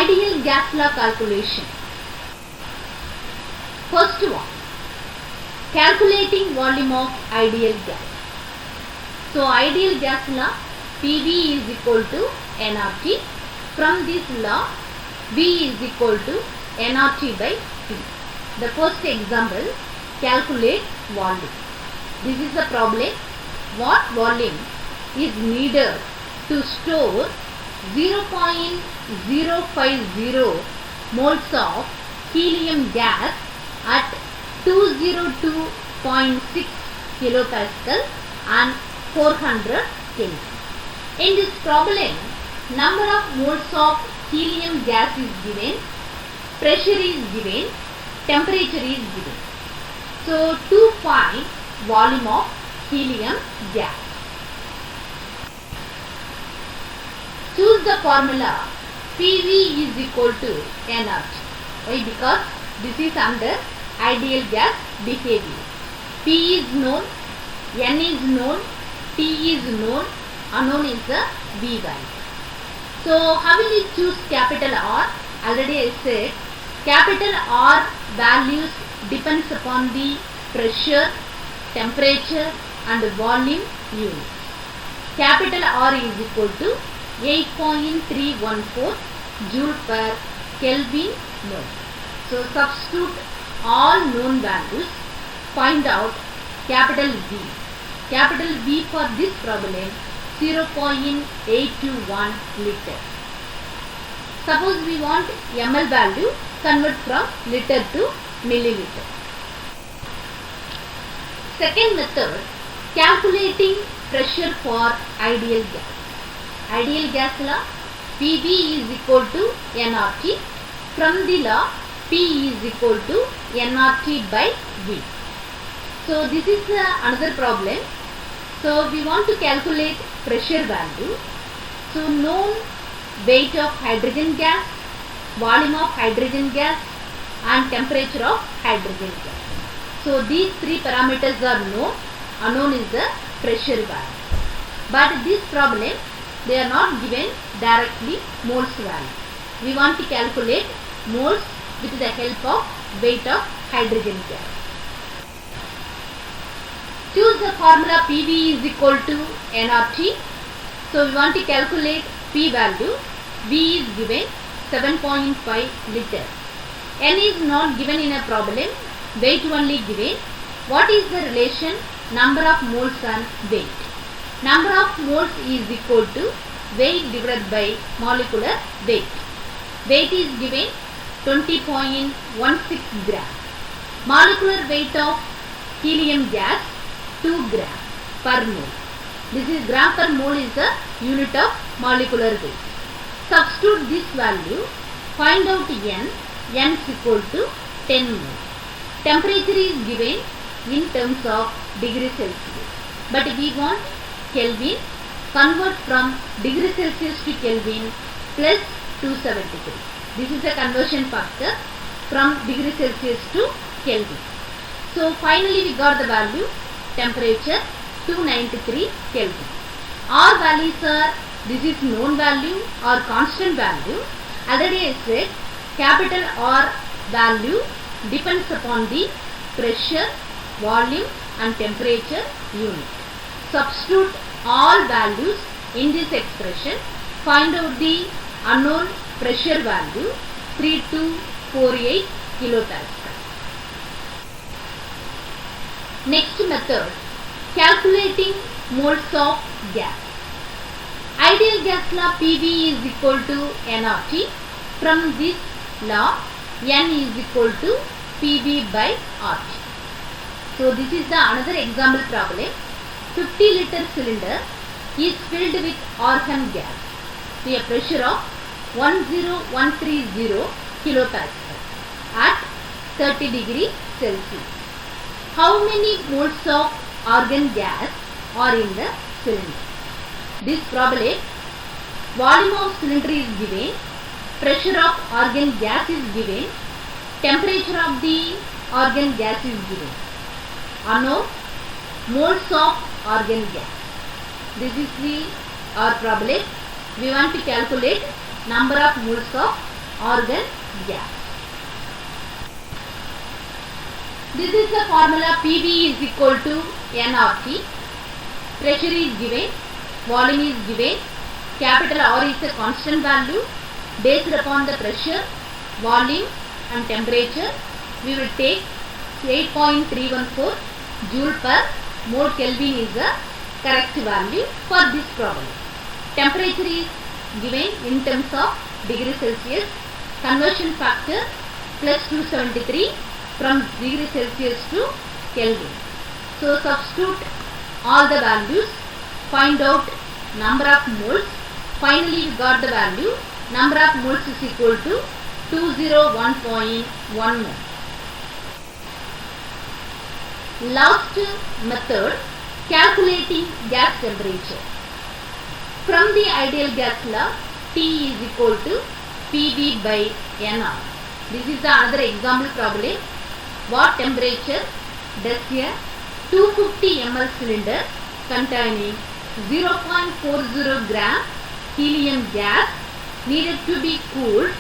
Ideal gas law calculation. First one, calculating volume of ideal gas. So ideal gas law, PV is equal to nRT. From this law, V is equal to nRT by P. The first example, calculate volume. This is the problem. What volume is needed to store 0.050 moles of helium gas at 202.6 kilopascal and 400 Kelvin. In this problem, number of moles of helium gas is given, pressure is given, temperature is given. So to find volume of helium gas, choose the formula PV is equal to nRT. Why? Because this is under ideal gas behavior. P is known, N is known, T is known, unknown is the V value. So how will we choose capital R? Already I said capital R values depends upon the pressure, temperature and volume units. Capital R is equal to 8.314 joule per Kelvin mole. So substitute all known values, find out capital V. Capital V for this problem 0.821 liter. Suppose we want ml value, convert from liter to milliliter. Second method, calculating pressure for ideal gas. Ideal gas law, PV is equal to nRT. From the law, P is equal to nRT by V. So this is another problem. So we want to calculate pressure value. So known weight of hydrogen gas, volume of hydrogen gas and temperature of hydrogen gas. So these three parameters are known. Unknown is the pressure value. But this problem, they are not given directly moles value. We want to calculate moles with the help of weight of hydrogen gas. Choose the formula PV is equal to nRT. So we want to calculate P value. V is given 7.5 liter. N is not given in a problem. Weight only given. What is the relation number of moles and weight? Number of moles is equal to weight divided by molecular weight. Weight is given 20.16 gram. Molecular weight of helium gas 2 gram per mole. This is gram per mole is the unit of molecular weight. Substitute this value, find out N. N is equal to 10 mole. Temperature is given in terms of degree Celsius. But we want Kelvin, convert from degree Celsius to Kelvin plus 273. This is the conversion factor from degree Celsius to Kelvin. So finally we got the value, temperature 293 Kelvin. R values are, this is known value or constant value. Already I said capital R value depends upon the pressure, volume and temperature unit. Substitute all values in this expression. Find out the unknown pressure value 3248 kilopascal. Next method, calculating moles of gas. Ideal gas law PV is equal to nRT. From this law, N is equal to PV by RT. So this is the another example problem. 50 liter cylinder is filled with argon gas to a pressure of 10130 kilopascal at 30 degree Celsius. How many moles of argon gas are in the cylinder? This problem, volume of cylinder is given, pressure of argon gas is given, temperature of the argon gas is given. Unknown moles of argon gas. This is our problem. We want to calculate number of moles of argon gas. This is the formula. PV is equal to nRT. Pressure is given, volume is given, capital R is a constant value based upon the pressure, volume and temperature. We will take 8.314 joule per mole Kelvin is the correct value for this problem. Temperature is given in terms of degree Celsius. Conversion factor plus 273 from degree Celsius to Kelvin. So substitute all the values, find out number of moles. Finally we got the value. Number of moles is equal to 201.1 mole. Last method, calculating gas temperature. From the ideal gas law, T is equal to PV by NR. This is the another example problem. What temperature does a 250 ml cylinder containing 0.40 gram helium gas needed to be cooled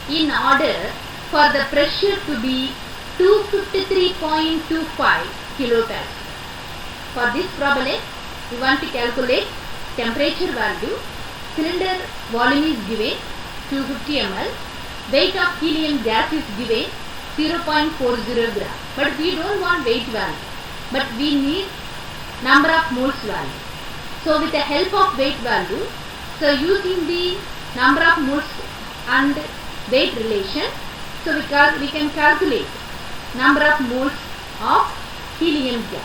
in order for the pressure to be 253.25 kilopascal. For this problem, we want to calculate temperature value. Cylinder volume is given 250 ml. Weight of helium gas is given 0.40 gram. But we don't want weight value. But we need number of moles value. So with the help of weight value, so using the number of moles and weight relation, so we can calculate number of moles of helium gas.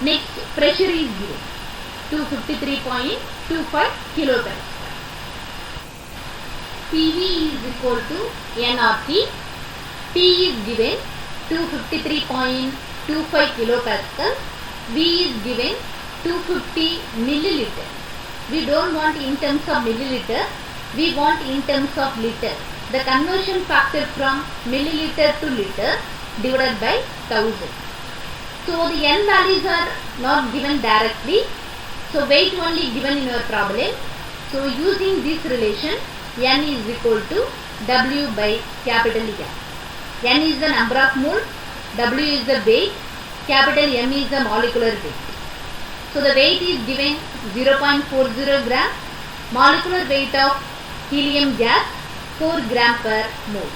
Next, pressure is given 253.25 kilopascal. PV is equal to nRT. T is given 253.25 kilopascal. V is given 250 milliliter. We don't want in terms of milliliter, we want in terms of liter. The conversion factor from milliliter to liter divided by 1000. So the n values are not given directly. So weight only given in your problem. So using this relation, n is equal to W by capital M. N is the number of moles, W is the weight, capital M is the molecular weight. So the weight is given 0.40 gram, molecular weight of helium gas 4 gram per mole.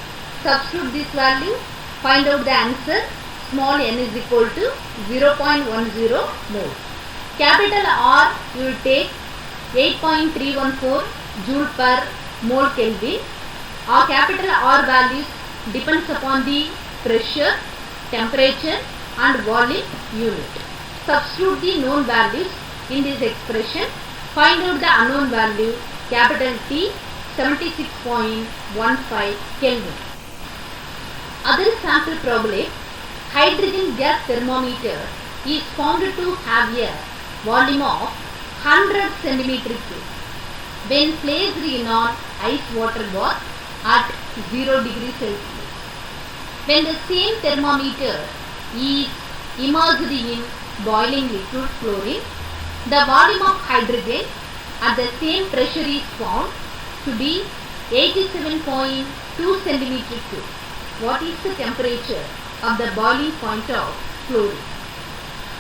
Substitute this value, find out the answer. Small n is equal to 0.10 mole. Capital R you will take 8.314 joule per mole Kelvin. Our capital R values depends upon the pressure, temperature and volume unit. Substitute the known values in this expression. Find out the unknown value, capital T 76.15 Kelvin. Other sample problem, hydrogen gas thermometer is found to have a volume of 100 cm3 when placed in an ice water bath at 0 degree Celsius. When the same thermometer is immersed in boiling liquid chlorine, the volume of hydrogen at the same pressure is found to be 87.2 cm3. What is the temperature of the boiling point of chlorine?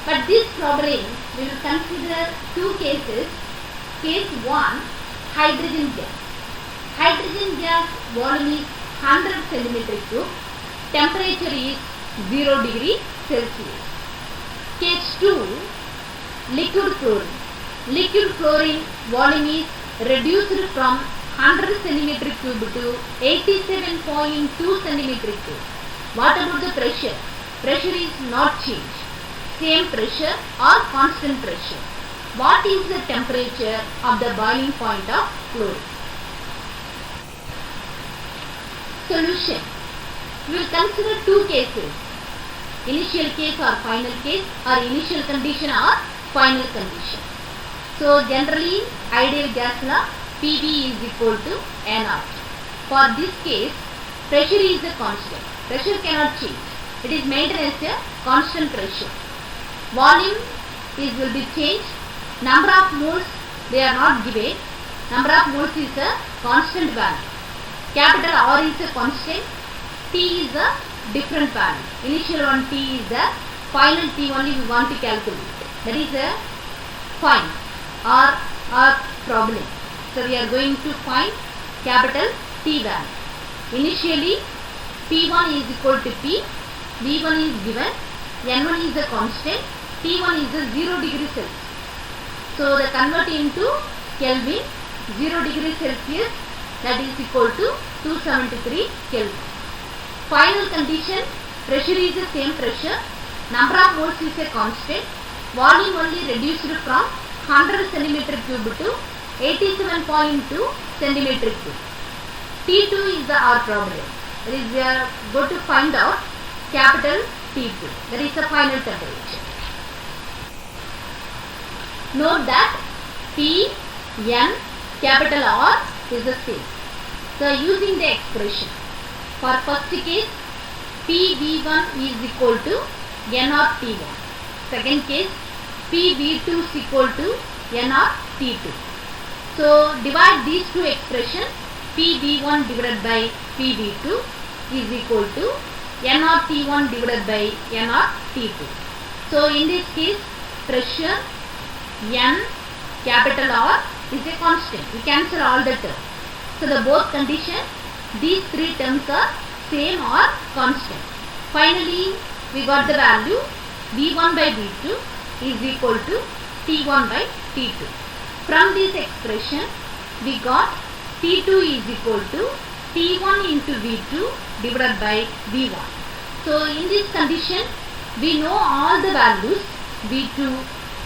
But this problem we will consider two cases. Case 1, hydrogen gas. Hydrogen gas volume is 100 cm3. Temperature is 0 degree Celsius. Case 2, liquid chlorine. Liquid chlorine volume is reduced from 100 cm3 to 87.2 cm3. What about the pressure? Pressure is not changed. Same pressure or constant pressure. What is the temperature of the boiling point of chlorine? Solution. We will consider two cases. Initial case or final case, or initial condition or final condition. So generally ideal gas law, PV is equal to nRT. For this case, pressure is a constant. Pressure cannot change. It is maintained as a constant pressure. Volume will be changed. Number of moles they are not given. Number of moles is a constant value. capital R is a constant, T is a different value. Initial one T is the final T only we want to calculate. That is a find or problem. So we are going to find capital T value. Initially P1 is equal to P, V1 is given, N1 is a constant, T1 is a 0 degree Celsius. So the convert into Kelvin, 0 degree Celsius, that is equal to 273 Kelvin. Final condition, pressure is the same pressure, number of moles is a constant, volume only reduced from 100 centimeter cube to 87.2 centimeter cube. T2 is the R problem. That is, we are going to find out capital T2. That is the final temperature. Note that T, N, capital R is the same. So using the expression, for first case PV1 is equal to nRT1. Second case PV2 is equal to nRT2. So divide these two expressions, PV1 divided by PV2 is equal to nRT1 divided by nRT2. So in this case pressure N, capital R is a constant. We cancel all the terms. So the both conditions, these three terms are same or constant. Finally we got the value V1 by V2 is equal to T1 by T2. From this expression we got T2 is equal to T1 into V2 divided by V1. So in this condition we know all the values V2,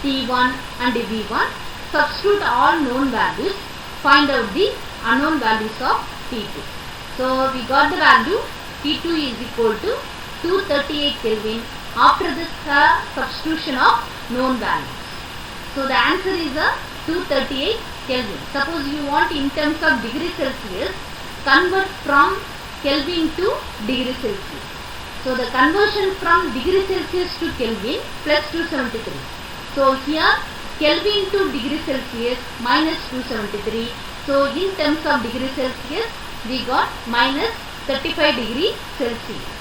T1 and V1. Substitute all known values, find out the unknown values of T2. So we got the value T2 is equal to 238 Kelvin after the substitution of known values. So the answer is a 238 Kelvin. Suppose you want in terms of degree Celsius, convert from Kelvin to degree Celsius. So the conversion from degree Celsius to Kelvin plus 273. So here Kelvin to degree Celsius minus 273. So in terms of degree Celsius we got minus 35 degree Celsius.